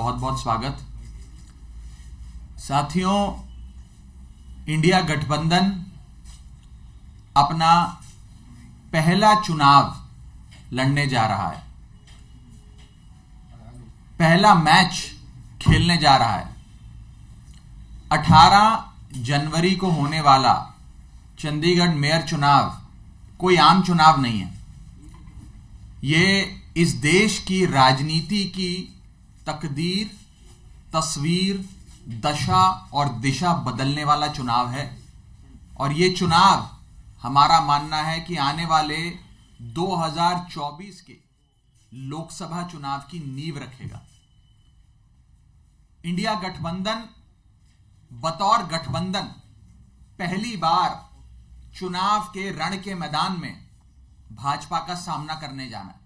बहुत बहुत स्वागत। साथियों, इंडिया गठबंधन अपना पहला चुनाव लड़ने जा रहा है, पहला मैच खेलने जा रहा है। 18 जनवरी को होने वाला चंडीगढ़ मेयर चुनाव कोई आम चुनाव नहीं है। ये इस देश की राजनीति की तकदीर, तस्वीर, दशा और दिशा बदलने वाला चुनाव है। और ये चुनाव हमारा मानना है कि आने वाले 2024 के लोकसभा चुनाव की नींव रखेगा। इंडिया गठबंधन बतौर गठबंधन पहली बार चुनाव के रण के मैदान में भाजपा का सामना करने जाना है।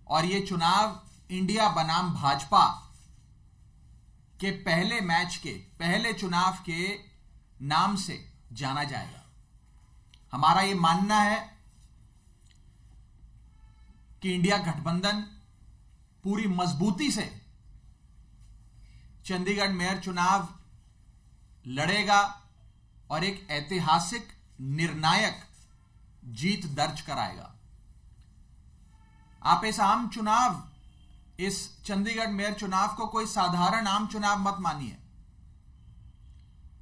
और यह चुनाव इंडिया बनाम भाजपा के पहले मैच के पहले चुनाव के नाम से जाना जाएगा। हमारा यह मानना है कि इंडिया गठबंधन पूरी मजबूती से चंडीगढ़ मेयर चुनाव लड़ेगा और एक ऐतिहासिक निर्णायक जीत दर्ज कराएगा। आप इस चंडीगढ़ मेयर चुनाव को कोई साधारण आम चुनाव मत मानिए।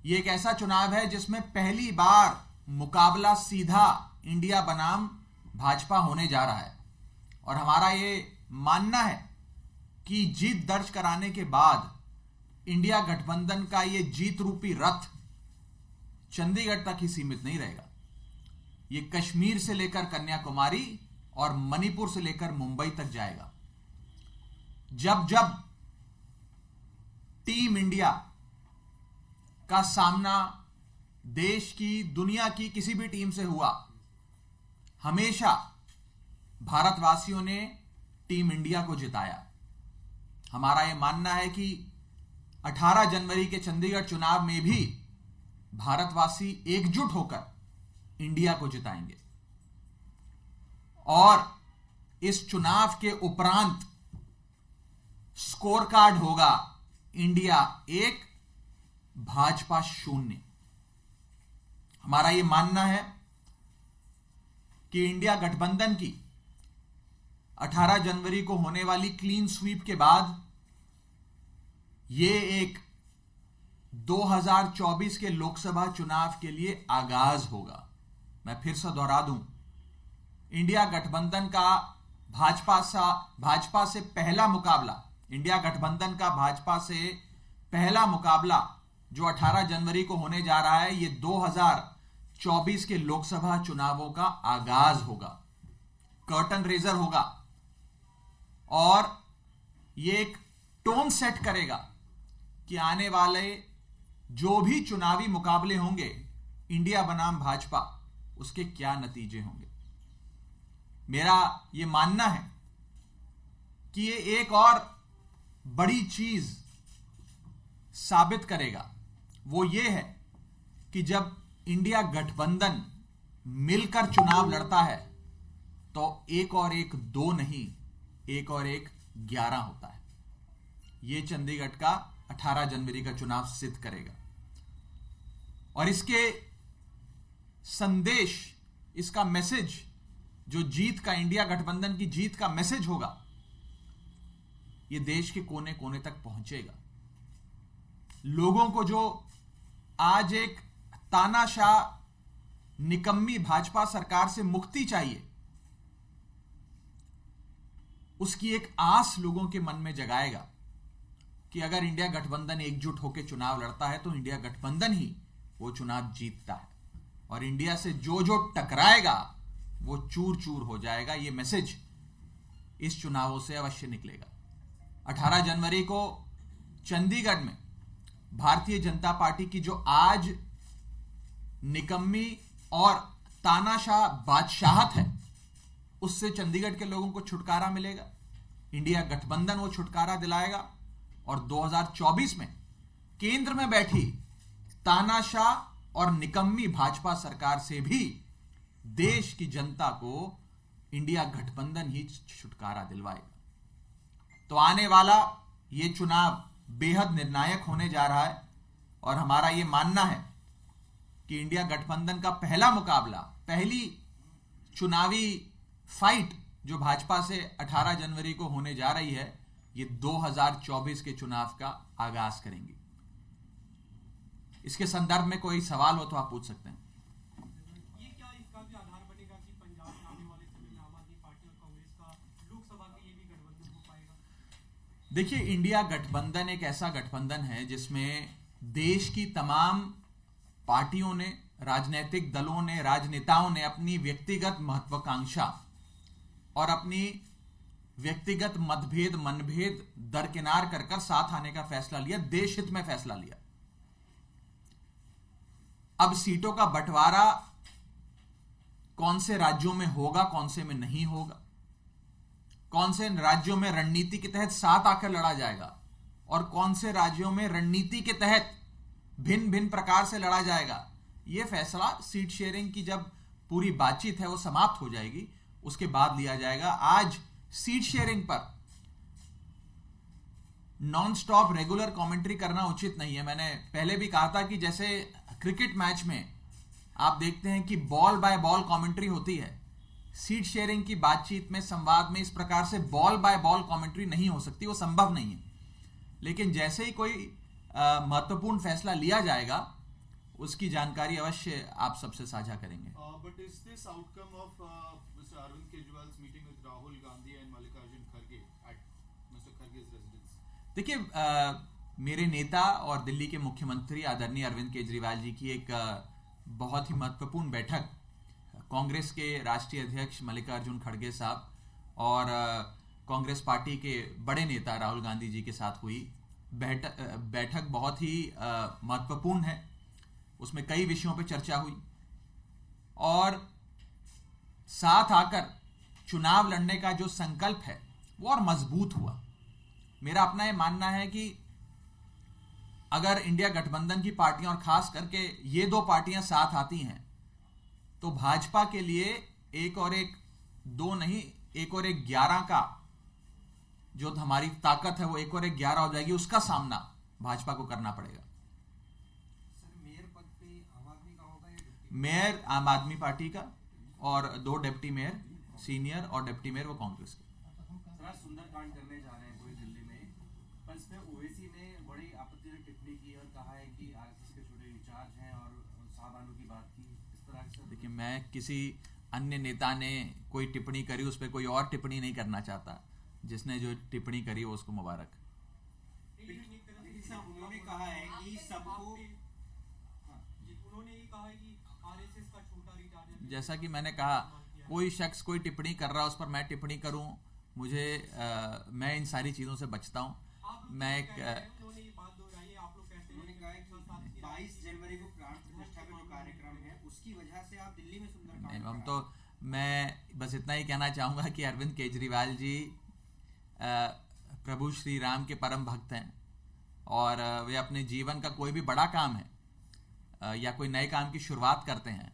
यह एक ऐसा चुनाव है जिसमें पहली बार मुकाबला सीधा इंडिया बनाम भाजपा होने जा रहा है। और हमारा यह मानना है कि जीत दर्ज कराने के बाद इंडिया गठबंधन का यह जीत रूपी रथ चंडीगढ़ तक ही सीमित नहीं रहेगा। यह कश्मीर से लेकर कन्याकुमारी और मणिपुर से लेकर मुंबई तक जाएगा। जब जब टीम इंडिया का सामना देश की, दुनिया की किसी भी टीम से हुआ, हमेशा भारतवासियों ने टीम इंडिया को जिताया। हमारा यह मानना है कि 18 जनवरी के चंडीगढ़ चुनाव में भी भारतवासी एकजुट होकर इंडिया को जिताएंगे। और इस चुनाव के उपरांत स्कोर कार्ड होगा इंडिया 1 भाजपा 0। हमारा यह मानना है कि इंडिया गठबंधन की 18 जनवरी को होने वाली क्लीन स्वीप के बाद यह एक 2024 के लोकसभा चुनाव के लिए आगाज होगा। मैं फिर से दोहरा दूं, इंडिया गठबंधन का भाजपा से पहला मुकाबला, इंडिया गठबंधन का भाजपा से पहला मुकाबला जो 18 जनवरी को होने जा रहा है, यह 2024 के लोकसभा चुनावों का आगाज होगा, कर्टन रेजर होगा। और यह एक टोन सेट करेगा कि आने वाले जो भी चुनावी मुकाबले होंगे इंडिया बनाम भाजपा, उसके क्या नतीजे होंगे। मेरा यह मानना है कि यह एक और बड़ी चीज साबित करेगा। वो ये है कि जब इंडिया गठबंधन मिलकर चुनाव लड़ता है तो 1 और 1 2 नहीं, 1 और 1 11 होता है। यह चंडीगढ़ का 18 जनवरी का चुनाव सिद्ध करेगा। और इसके संदेश, इसका मैसेज, जो जीत का, इंडिया गठबंधन की जीत का मैसेज होगा, यह देश के कोने कोने तक पहुंचेगा। लोगों को जो आज एक तानाशाह निकम्मी भाजपा सरकार से मुक्ति चाहिए, उसकी एक आस लोगों के मन में जगाएगा कि अगर इंडिया गठबंधन एकजुट होकर चुनाव लड़ता है तो इंडिया गठबंधन ही वो चुनाव जीतता है। और इंडिया से जो जो टकराएगा वो चूर चूर हो जाएगा। ये मैसेज इस चुनावों से अवश्य निकलेगा। 18 जनवरी को चंडीगढ़ में भारतीय जनता पार्टी की जो आज निकम्मी और तानाशाह बादशाहत है, उससे चंडीगढ़ के लोगों को छुटकारा मिलेगा। इंडिया गठबंधन वो छुटकारा दिलाएगा। और 2024 में केंद्र में बैठी तानाशाह और निकम्मी भाजपा सरकार से भी देश की जनता को इंडिया गठबंधन ही छुटकारा दिलवाएगा। तो आने वाला ये चुनाव बेहद निर्णायक होने जा रहा है और हमारा ये मानना है कि इंडिया गठबंधन का पहला मुकाबला, पहली चुनावी फाइट जो भाजपा से 18 जनवरी को होने जा रही है, ये 2024 के चुनाव का आगाज करेंगी। इसके संदर्भ में कोई सवाल हो तो आप पूछ सकते हैं। ये क्या इसका भी आधार बनेगा कि पंजाब में आने वाले समय में आम आदमी पार्टी और कांग्रेस का लोकसभा के लिए भी गठबंधन हो पाएगा? देखिए, इंडिया गठबंधन एक ऐसा गठबंधन है जिसमें देश की तमाम पार्टियों ने, राजनीतिक दलों ने, राजनेताओं ने अपनी व्यक्तिगत महत्वाकांक्षा और अपनी व्यक्तिगत मतभेद, मनभेद दरकिनार कर साथ आने का फैसला लिया, देश हित में फैसला लिया। अब सीटों का बंटवारा कौन से राज्यों में होगा, कौन से में नहीं होगा, कौन से राज्यों में रणनीति के तहत साथ आकर लड़ा जाएगा और कौन से राज्यों में रणनीति के तहत भिन्न भिन्न प्रकार से लड़ा जाएगा, यह फैसला सीट शेयरिंग की जब पूरी बातचीत है वो समाप्त हो जाएगी उसके बाद लिया जाएगा। आज सीट शेयरिंग पर नॉन स्टॉप रेगुलर कमेंट्री करना उचित नहीं है। मैंने पहले भी कहा था कि जैसे क्रिकेट मैच में आप देखते हैं कि बॉल बाय बॉल कमेंट्री होती है, सीट शेयरिंग की बातचीत में, संवाद में इस प्रकार से बॉल बाय बॉल कमेंट्री नहीं हो सकती, वो संभव नहीं है। लेकिन जैसे ही कोई महत्वपूर्ण फैसला लिया जाएगा उसकी जानकारी अवश्य आप सबसे साझा करेंगे। But is this outcome of Mr. Arvind Kejriwal's meeting with Rahul Gandhi and Mallikarjun Kharge at Mr. Kharge's residence? देखिए, मेरे नेता और दिल्ली के मुख्यमंत्री आदरणीय अरविंद केजरीवाल जी की एक बहुत ही महत्वपूर्ण बैठक कांग्रेस के राष्ट्रीय अध्यक्ष मल्लिकार्जुन खड़गे साहब और कांग्रेस पार्टी के बड़े नेता राहुल गांधी जी के साथ हुई। बैठक बहुत ही महत्वपूर्ण है, उसमें कई विषयों पर चर्चा हुई और साथ आकर चुनाव लड़ने का जो संकल्प है वो और मजबूत हुआ। मेरा अपना ये मानना है कि अगर इंडिया गठबंधन की पार्टियां और खास करके ये दो पार्टियां साथ आती हैं तो भाजपा के लिए एक और एक, दो नहीं, एक और एक 11 का जो हमारी ताकत है वो एक और एक 11 हो जाएगी, उसका सामना भाजपा को करना पड़ेगा। सर, मेयर पद पे आम आदमी का होगा या मेयर आम आदमी पार्टी का और 2 डिप्टी मेयर, सीनियर और डिप्टी मेयर वो कांग्रेस के। सर, सुंदरकांड करने जा रहे हैं कोई दिल्ली में, पर इसमें ओवैसी ने बड़ी आपत्तिजनक टिप्पणी की और कहा है कि आरएसएस के छोटे इंचार्ज हैं और साहबानों की बात की इस तरह से। देखिए, मैं किसी अन्य नेता ने कोई टिप्पणी करी उस पर कोई और टिप्पणी नहीं करना चाहता। जिसने जो टिप्पणी करी वो उसको मुबारक। उन्होंने कहा है कि सबको, उन्होंने ये कहा है कि आरएसएस का छोटा रिचार्ज, जैसा कि मैंने कहा, कोई शख्स कोई टिप्पणी कर रहा है उस पर मैं टिप्पणी करूं, मुझे मैं इन सारी चीजों से बचता हूं। मैं एक उन्होंने ये बात दोहराई है, आप लोग कहते हैं। उन्होंने कहा है कि 22 जनवरी को प्राण प्रतिष्ठा का जो कार्यक्रम है उसकी वजह से आप दिल्ली में सुंदरकांड। हम तो, मैं बस इतना ही कहना चाहूंगा कि अरविंद केजरीवाल जी प्रभु श्री राम के परम भक्त हैं और वे अपने जीवन का कोई भी बड़ा काम है या कोई नए काम की शुरुआत करते हैं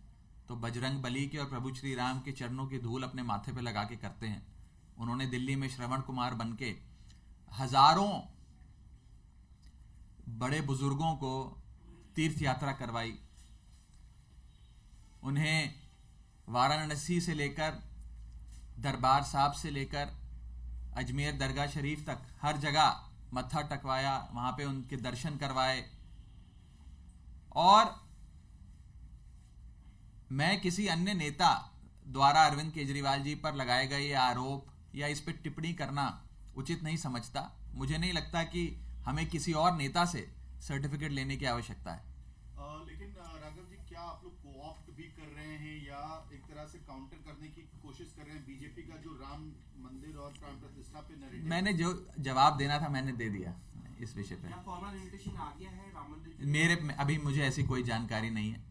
तो बजरंग बली के और प्रभु श्री राम के चरणों की धूल अपने माथे पे लगा के करते हैं। उन्होंने दिल्ली में श्रवण कुमार बनके हजारों बड़े बुजुर्गों को तीर्थ यात्रा करवाई। उन्हें वाराणसी से लेकर दरबार साहब से लेकर अजमेर दरगाह शरीफ तक हर जगह मत्था टकवाया, वहां पे उनके दर्शन करवाए। और मैं किसी अन्य नेता द्वारा अरविंद केजरीवाल जी पर लगाए गए ये आरोप या इस पर टिप्पणी करना उचित नहीं समझता। मुझे नहीं लगता कि हमें किसी और नेता से सर्टिफिकेट लेने की आवश्यकता है। लेकिन राघव जी, क्या आप लोग कोऑप्ट भी कर रहे हैं या एक तरह से काउंटर करने की कोशिश कर रहे हैं बीजेपी का जो राम मंदिर और प्राण प्रतिष्ठा पे नैरेटिव? मैंने जो जवाब देना था मैंने दे दिया इस विषय पे। क्या फॉर्मल इनविटेशन आ गया है राम मंदिर? मेरे अभी मुझे ऐसी कोई जानकारी नहीं है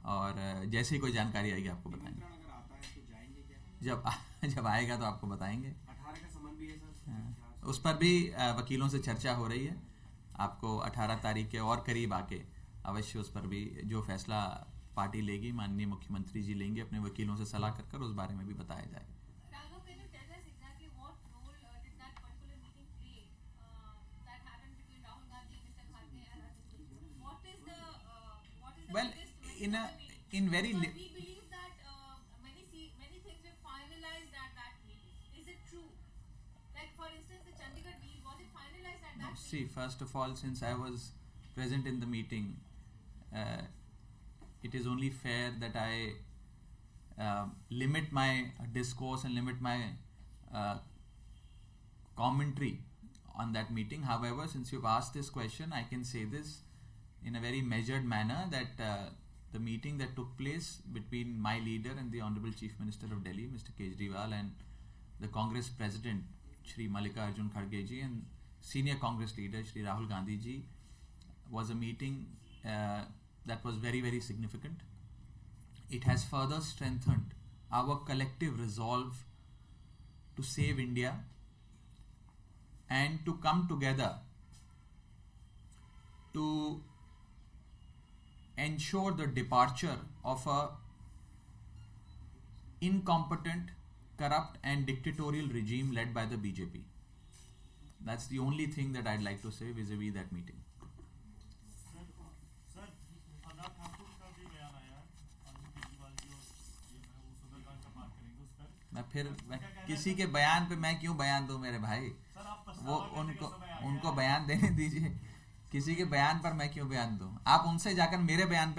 और जैसे ही कोई जानकारी आएगी आपको बताएंगे। अगर आता है तो जाएंगे क्या? जब आएगा तो आपको बताएंगे। 18 का संबंध भी है सर। उस पर भी वकीलों से चर्चा हो रही है। आपको 18 तारीख के और करीब आके अवश्य उस पर भी जो फैसला पार्टी लेगी, माननीय मुख्यमंत्री जी लेंगे, अपने वकीलों से सलाह कर उस बारे में भी बताया जाएगा। Raghav, can you tell us exactly what role did that particular meeting play in very Because we believe that many things were finalized at that meeting. Is it true? Like for instance, the Chandigarh deal, was it finalized at that See, meeting? first of all, since I was present in the meeting, it is only fair that I limit my discourse and limit my commentary on that meeting. However, since you've asked this question, I can say this in a very measured manner that the meeting that took place between my leader and the Honorable Chief Minister of Delhi, Mr. Kejriwal, and the Congress President, Shri Mallikarjun Kharge ji, and Senior Congress Leader, Shri Rahul Gandhi ji, was a meeting that was very, very significant. It has further strengthened our collective resolve to save India and to come together to ensure the departure of a incompetent, corrupt and dictatorial regime led by the BJP. That's the only thing that I'd like to say vis-a-vis that meeting. Sir Anurag Thakur का भी बयान आया है अरविंद केजरीवाल जी और ये वो सुंदरकांड का बात करेंगे उस पर मैं किसी के बयान पे मैं क्यों बयान दूं मेरे भाई? सर आप वो पछतावा करने का समय आ उनको गया है। बयान देने दीजिए। किसी के बयान पर मैं क्यों बयान दूं? आप उनसे जाकर मेरे बयान पे